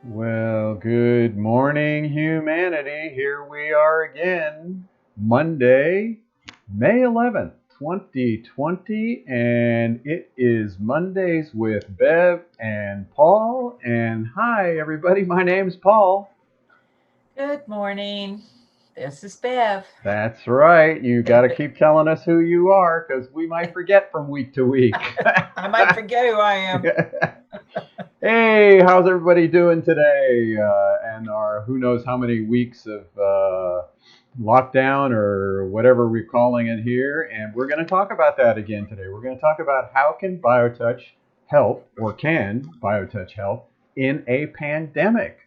Well, good morning, humanity. Here we are again, Monday, May 11th, 2020, and it is Mondays with Bev and Paul. And hi, everybody, my name's Paul. Good morning. This is Bev. That's right, you got to keep telling us who you are because we might forget from week to week. I might forget who I am. Hey, how's everybody doing today? And our who knows how many weeks of lockdown or whatever we're calling it here. And we're going to talk about that again today. We're going to talk about how can BioTouch help, or can BioTouch help in a pandemic.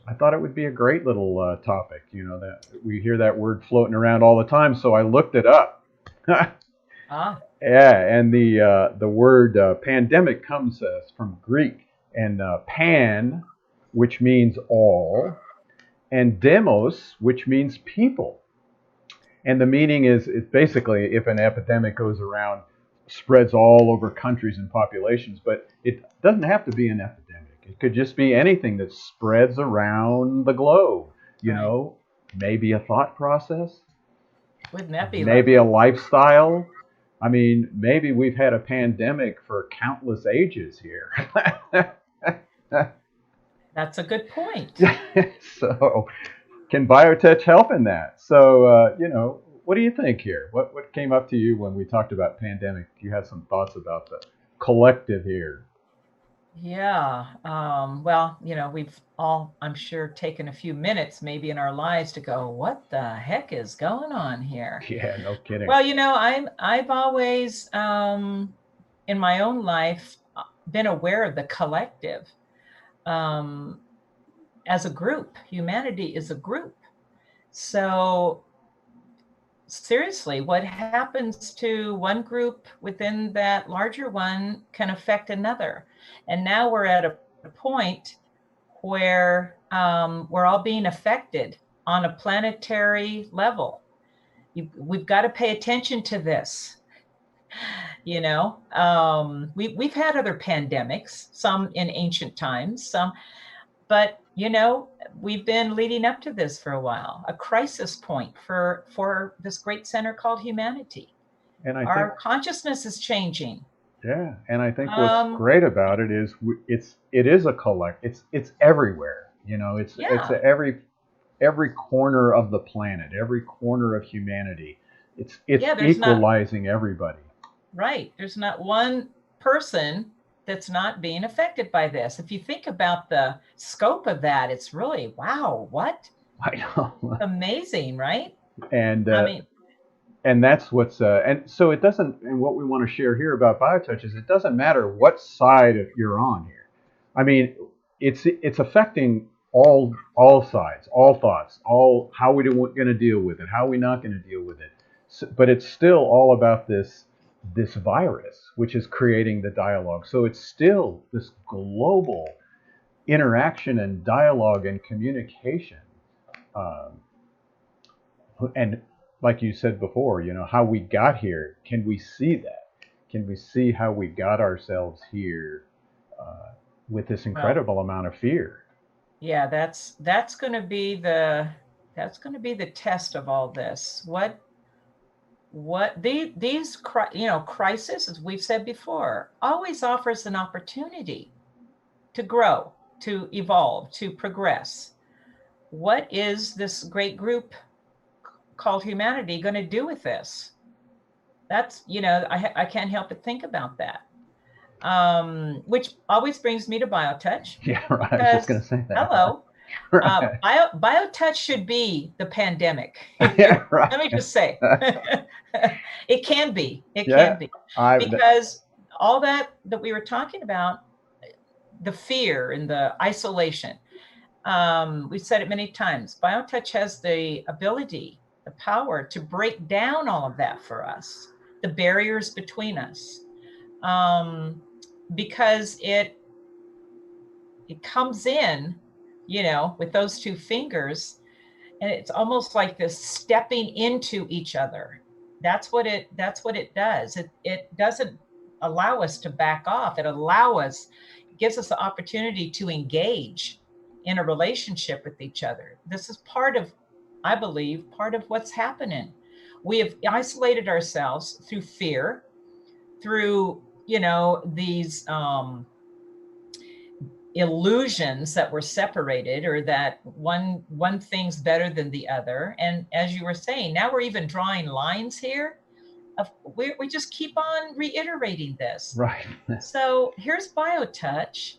I thought it would be a great little topic. You know that we hear that word floating around all the time, so I looked it up. Ah, Yeah, and the word pandemic comes from Greek, and pan, which means all, and demos, which means people. And the meaning is it's basically if an epidemic goes around, spreads all over countries and populations, but it doesn't have to be an epidemic. It could just be anything that spreads around the globe. You right. know, maybe a thought process, Wouldn't that be maybe a lovely? lifestyle. I mean, maybe we've had a pandemic for countless ages here. That's a good point. So, can biotech help in that? So, what do you think here? What came up to you when we talked about pandemic? You had some thoughts about the collective here. Yeah. Well, we've all, I'm sure, taken a few minutes maybe in our lives to go, what the heck is going on here? Yeah, no kidding. Well, I've always in my own life been aware of the collective. Um, as a group, humanity is a group. So seriously, what happens to one group within that larger one can affect another. And now we're at a point where we're all being affected on a planetary level. We've got to pay attention to this. We've had other pandemics, some in ancient times, some, but we've been leading up to this for a while, a crisis point for this great center called humanity. And I think, Our consciousness is changing. yeah, and I think what's um great about it is it is a collect. It's everywhere. You know, it's yeah, every corner of the planet, every corner of humanity. It's yeah, there's not equalizing everybody. right, there's not one person that's not being affected by this. If you think about the scope of that, it's really, wow, what I know, amazing, right? and I uh, mean, and that's what's and so it doesn't. And what we want to share here about BioTouch is it doesn't matter what side you're on here. I mean, it's affecting all sides, all thoughts, all how we going to deal with it, how we not going to deal with it. So, but it's still all about this virus, which is creating the dialogue. So it's still this global interaction and dialogue and communication. Um, and like you said before, you know, how we got here, can we see that? Can we see how we got ourselves here uh, with this well, incredible amount of fear? yeah, that's going to be the test of all this. These crisis, as we've said before, always offers an opportunity to grow, to evolve, to progress. What is this great group called humanity going to do with this? That's, I can't help but think about that. Which always brings me to BioTouch, Yeah, right. I was just going because to say that. hello, Right. BioTouch should be the pandemic. Yeah, Let me right. just say, it can be. It can Yeah, be, I. because all that we were talking about, the fear and the isolation. We've said it many times. BioTouch has the ability, the power to break down all of that for us, the barriers between us, um, because it comes in, with those two fingers, and it's almost like this stepping into each other. That's what it does. It doesn't allow us to back off. It gives us the opportunity to engage. in a relationship with each other. This is part of, I believe, part of what's happening. We have isolated ourselves through fear, through, these illusions that we're separated, or that one thing's better than the other. And as you were saying, now we're even drawing lines here. We just keep on reiterating this. Right. So here's BioTouch.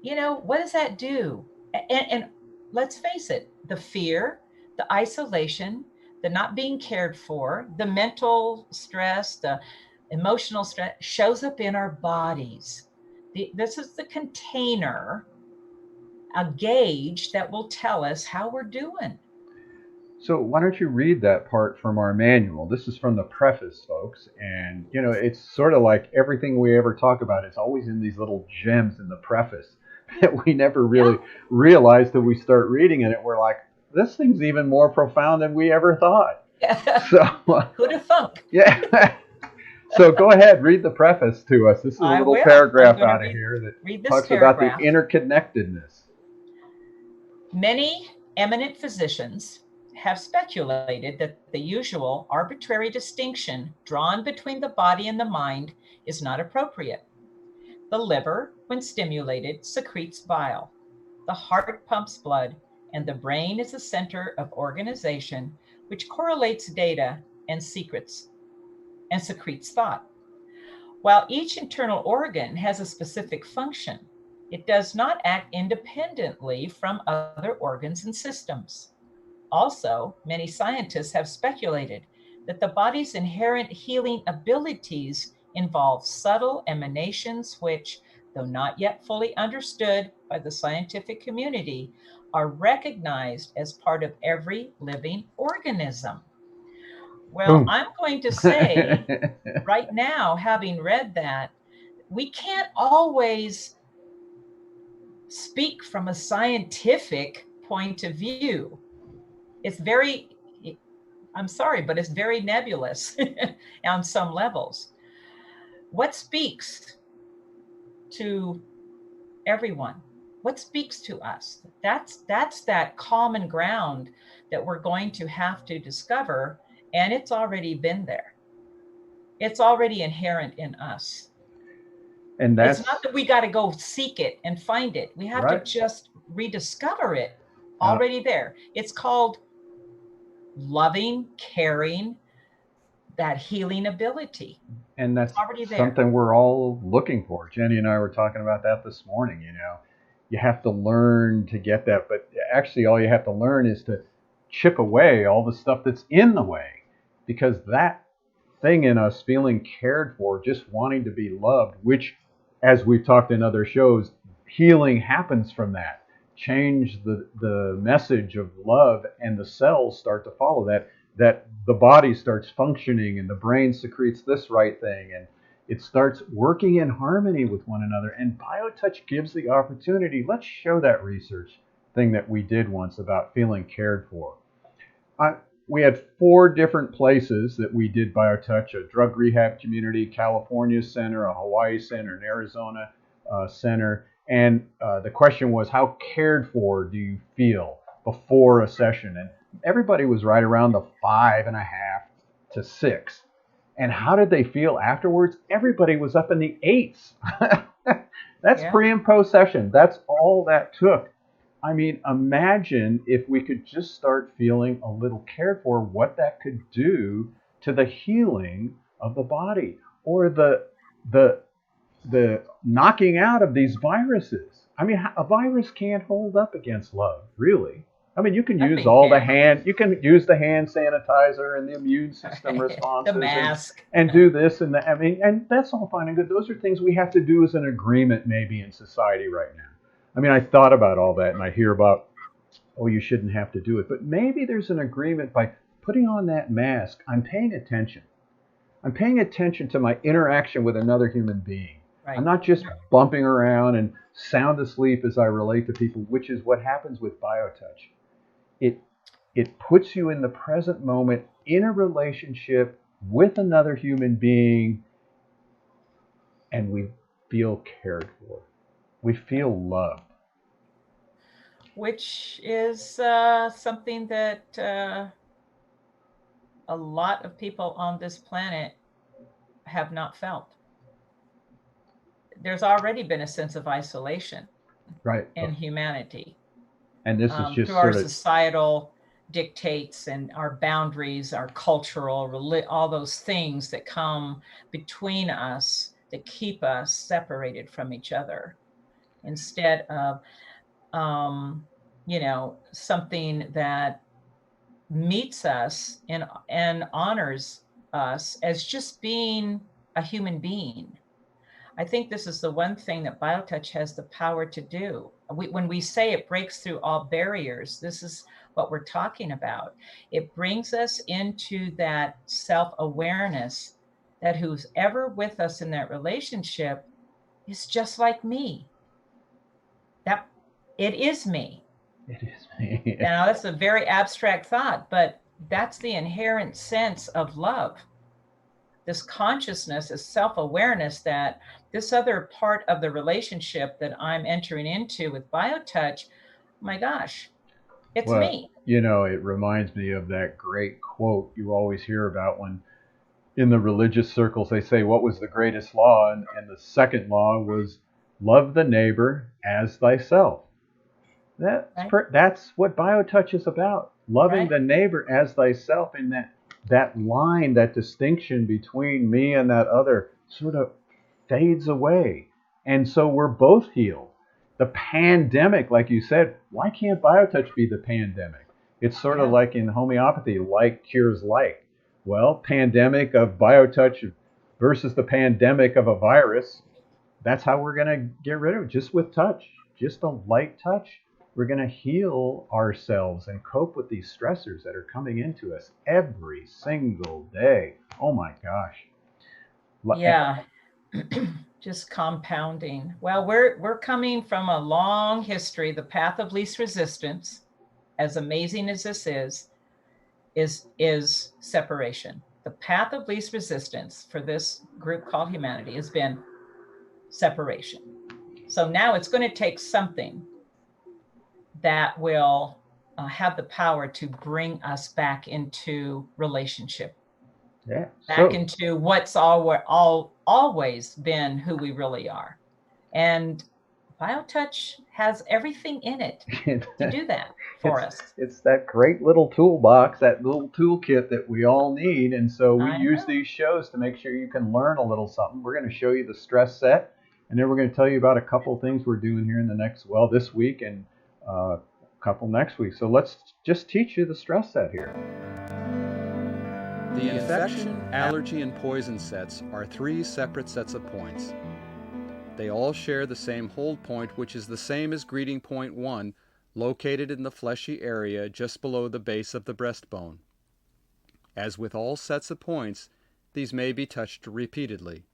What does that do? And let's face it, the fear, the isolation, the not being cared for, the mental stress, the emotional stress shows up in our bodies. This is the container, a gauge that will tell us how we're doing. So why don't you read that part from our manual? This is from the preface, folks. And, it's sort of like everything we ever talk about. It's always in these little gems in the preface that we never really realize till we start reading it. We're like, this thing's even more profound than we ever thought. So who'd have thunk? Yeah. So go ahead, read the preface to us. This is a little paragraph out of here that talks about the interconnectedness. Many eminent physicians have speculated that the usual arbitrary distinction drawn between the body and the mind is not appropriate. The liver, when stimulated, secretes bile. The heart pumps blood, and the brain is the center of organization, which correlates data and secrets and secretes thought. While each internal organ has a specific function, it does not act independently from other organs and systems. Also, many scientists have speculated that the body's inherent healing abilities involve subtle emanations which, though not yet fully understood by the scientific community, are recognized as part of every living organism. Well, Boom. I'm going to say right now, having read that, we can't always speak from a scientific point of view. It's very, I'm sorry, but it's very nebulous on some levels. What speaks to everyone? What speaks to us? That's that common ground that we're going to have to discover, and it's already been there. It's already inherent in us. And it's not that we got to go seek it and find it. We have right. to just rediscover it already there. It's called loving, caring, that healing ability. And that's already there. Something we're all looking for. Jenny and I were talking about that this morning. You have to learn to get that, but actually all you have to learn is to chip away all the stuff that's in the way, because that thing in us feeling cared for, just wanting to be loved, which, as we've talked in other shows, healing happens from that. Change the message of love, and the cells start to follow that the body starts functioning, and the brain secretes this right thing, and it starts working in harmony with one another. And BioTouch gives the opportunity. Let's show that research thing that we did once about feeling cared for. We had 4 different places that we did BioTouch: a drug rehab community, California center, a Hawaii center, an Arizona center. And the question was, how cared for do you feel before a session? And everybody was right around the 5.5 to 6. And how did they feel afterwards? Everybody was up in the 8s. That's pre and post session. That's all that took. I mean, imagine if we could just start feeling a little cared for, what that could do to the healing of the body, or the knocking out of these viruses. I mean, a virus can't hold up against love, really. I mean, you can use you can use the hand sanitizer and the immune system responses, the mask, and do this and that. I mean, and that's all fine and good. Those are things we have to do as an agreement, maybe, in society right now. I mean, I thought about all that, and I hear about, oh, you shouldn't have to do it. But maybe there's an agreement by putting on that mask. I'm paying attention. I'm paying attention to my interaction with another human being. Right. I'm not just bumping around and sound asleep as I relate to people, which is what happens with BioTouch. It puts you in the present moment, in a relationship with another human being, and we feel cared for. We feel loved. which is something that a lot of people on this planet have not felt. There's already been a sense of isolation Right. in humanity And this is through just our sort of, societal dictates and our boundaries, our cultural, all those things that come between us that keep us separated from each other, instead of something that meets us and honors us as just being a human being. I think this is the one thing that BioTouch has the power to do. When we say it breaks through all barriers, this is what we're talking about. It brings us into that self-awareness that who's ever with us in that relationship is just like me. That it is me. it is me. Now, that's a very abstract thought, but that's the inherent sense of love. This consciousness, this self-awareness that this other part of the relationship that I'm entering into with BioTouch, my gosh, it's Well, me. it reminds me of that great quote you always hear about when in the religious circles they say, what was the greatest law? And the second law was love the neighbor as thyself. Right? That's what BioTouch is about. Loving Right? the neighbor as thyself, and that line, that distinction between me and that other sort of fades away. And so we're both healed. The pandemic, like you said, why can't BioTouch be the pandemic? It's sort of Yeah. like in homeopathy, like cures like. Well, pandemic of BioTouch versus the pandemic of a virus, that's how we're going to get rid of it, just with touch, just a light touch. We're going to heal ourselves and cope with these stressors that are coming into us every single day. Oh my gosh. Yeah. Just compounding. Well, we're coming from a long history. The path of least resistance, as amazing as this is separation. The path of least resistance for this group called humanity has been separation. So now it's going to take something that will have the power to bring us back into relationship, Yeah. back So into what's always been who we really are. And BioTouch has everything in it to do that for it's us. it's that great little toolbox, that little toolkit that we all need. And so we I use know. these shows to make sure you can learn a little something. We're going to show you the stress set, and then we're going to tell you about a couple things we're doing here in the next, well, this week and a couple next week. So let's just teach you the stress set here. The infection, allergy, and poison sets are 3 separate sets of points. They all share the same hold point, which is the same as greeting point 1, located in the fleshy area just below the base of the breastbone. As with all sets of points, these may be touched repeatedly.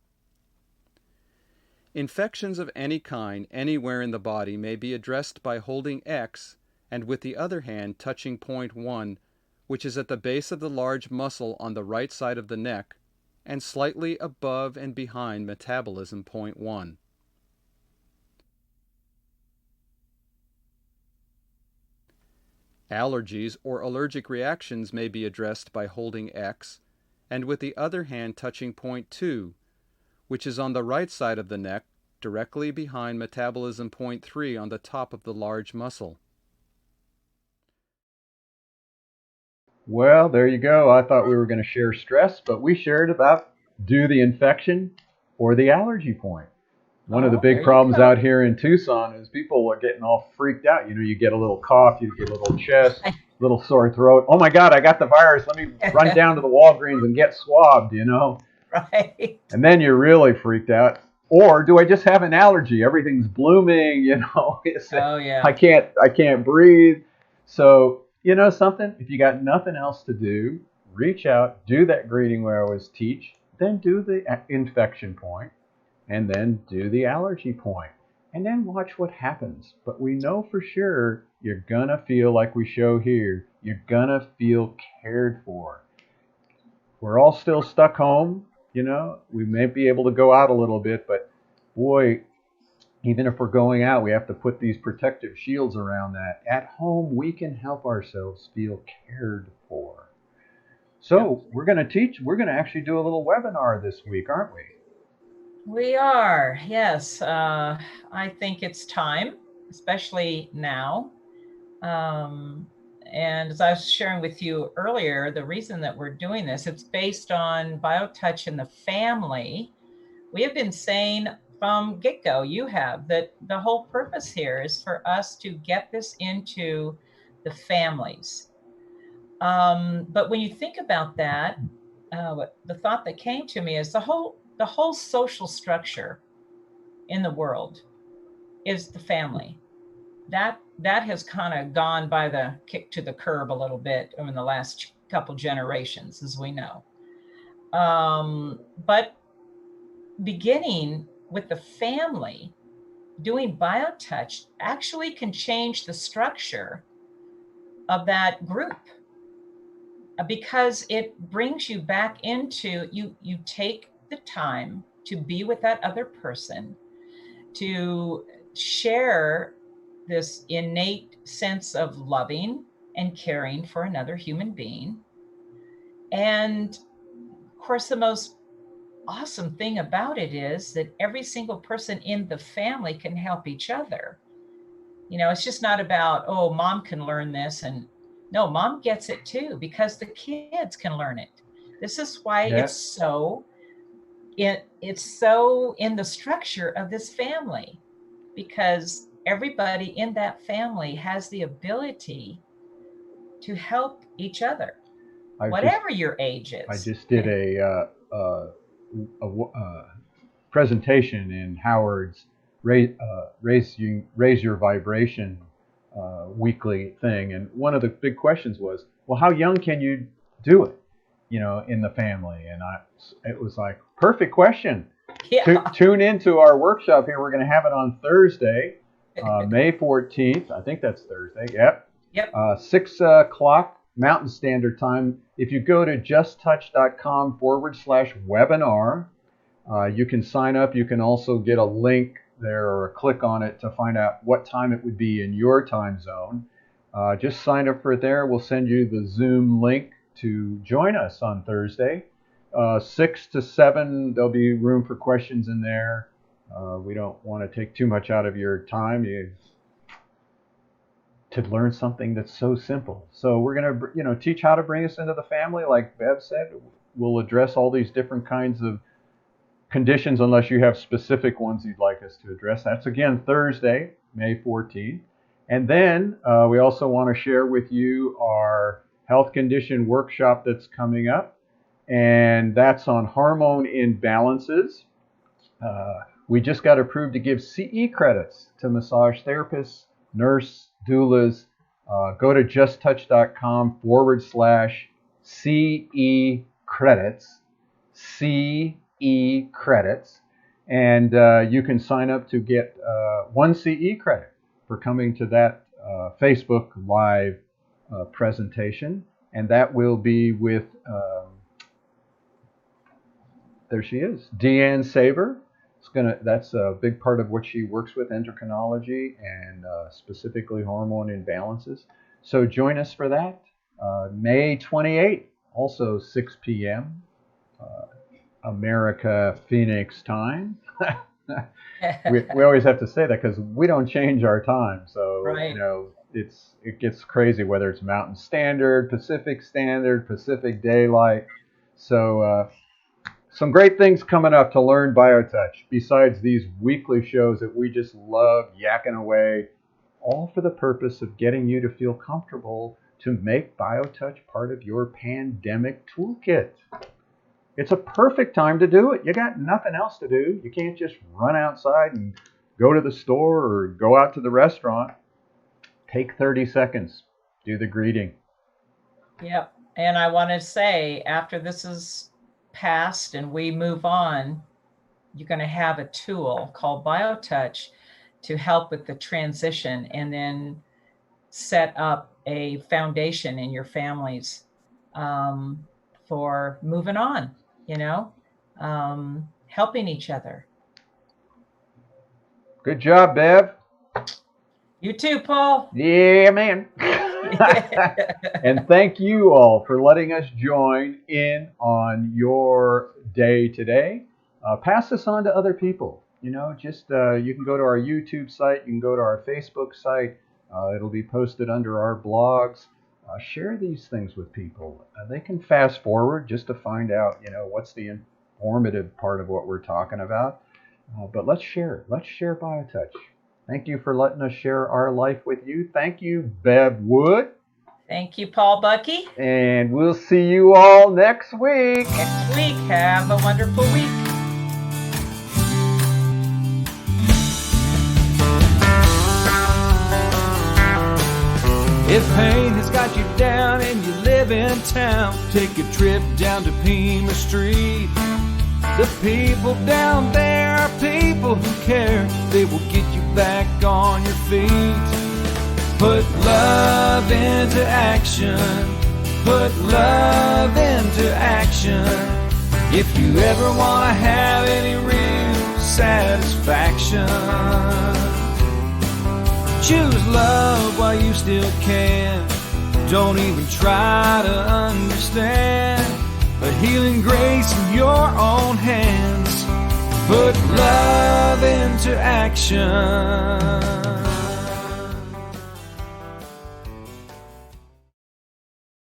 Infections of any kind anywhere in the body may be addressed by holding X and with the other hand touching point 1, which is at the base of the large muscle on the right side of the neck and slightly above and behind metabolism point 1. Allergies or allergic reactions may be addressed by holding X and with the other hand touching point 2, which is on the right side of the neck directly behind metabolism point 3 on the top of the large muscle. Well, there you go. I thought we were going to share stress, but we shared about do the infection or the allergy point. One of the Oh, big there you problems go. out here in Tucson is people are getting all freaked out. You get a little cough, you get a little chest, little sore throat. Oh my God, I got the virus. Let me run down to the Walgreens and get swabbed. Right. And then you're really freaked out. Or do I just have an allergy? Everything's blooming. Oh, yeah. I can't breathe. So, something, if you got nothing else to do, reach out, do that greeting where I always teach, then do the infection point, and then do the allergy point, and then watch what happens. But we know for sure you're gonna feel like we show here. You're gonna feel cared for. We're all still stuck home. We may be able to go out a little bit, but boy, Even if we're going out, we have to put these protective shields around that. At home, we can help ourselves feel cared for. So we're going to actually do a little webinar this week, aren't we? We are, yes. I think it's time, especially now. And as I was sharing with you earlier, the reason that we're doing this, it's based on BioTouch in the family. We have been saying from get-go, you have, that the whole purpose here is for us to get this into the families. But when you think about that, the thought that came to me is the whole social structure in the world is the family. That has kind of gone by the kick to the curb a little bit in the last couple generations, as we know. But beginning with the family, doing BioTouch actually can change the structure of that group, because it brings you back into, you take the time to be with that other person, to share this innate sense of loving and caring for another human being. And of course, the most awesome thing about it is that every single person in the family can help each other. It's just not about, oh, mom can learn this. And no, mom gets it too, because the kids can learn it. This is why it's so in the structure of this family, because everybody in that family has the ability to help each other, whatever your age is. I just did a presentation in Howard's raise your vibration weekly thing, and one of the big questions was, well, how young can you do it, in the family? And it was like, perfect question. Yeah. Tune into our workshop here. We're going to have it on Thursday, May 14th. I think that's Thursday. Yep. 6 o'clock Mountain Standard Time. If you go to justtouch.com/webinar, you can sign up. You can also get a link there or click on it to find out what time it would be in your time zone. Just sign up for it there. We'll send you the Zoom link to join us on Thursday. 6 to 7, there'll be room for questions in there. We don't want to take too much out of your time to learn something that's so simple. So we're going to, teach how to bring us into the family. Like Bev said, we'll address all these different kinds of conditions, unless you have specific ones you'd like us to address. That's again Thursday, May 14th. And then we also want to share with you our health condition workshop that's coming up, and that's on hormone imbalances. We just got approved to give CE credits to massage therapists, nurse, doulas. Go to justtouch.com/CE credits, CE credits, and you can sign up to get 1 CE credit for coming to that Facebook Live presentation. And that will be with, there she is, Deanne Saber. That's a big part of what she works with, endocrinology and specifically hormone imbalances. So join us for that. May 28th, also 6 p.m. America Phoenix time. we always have to say that because we don't change our time. So right. It gets crazy whether it's Mountain Standard, Pacific Daylight. So some great things coming up to learn BioTouch, besides these weekly shows that we just love yakking away, all for the purpose of getting you to feel comfortable to make BioTouch part of your pandemic toolkit. It's a perfect time to do it. You got nothing else to do. You can't just run outside and go to the store or go out to the restaurant. Take 30 seconds. Do the greeting. Yep. And I want to say, after this is passed and we move on, you're going to have a tool called BioTouch to help with the transition, and then set up a foundation in your families for moving on, helping each other. Good job, Bev. You too, Paul. Yeah, man. And thank you all for letting us join in on your day today. Pass this on to other people. You know, just you can go to our YouTube site, you can go to our Facebook site. It'll be posted under our blogs. Share these things with people. They can fast forward just to find out, you know, what's the informative part of what we're talking about. But let's share it. Let's share BioTouch. Thank you for letting us share our life with you. Thank you, Bev Wood. Thank you, Paul Bucky. And we'll see you all next week. Next week. Have a wonderful week. If pain has got you down and you live in town, take a trip down to Pima Street. The people down there are people who care. They will get you back on your feet. Put love into action. Put love into action. If you ever want to have any real satisfaction, choose love while you still can. Don't even try to understand. A healing grace in your own hands. Put love into action.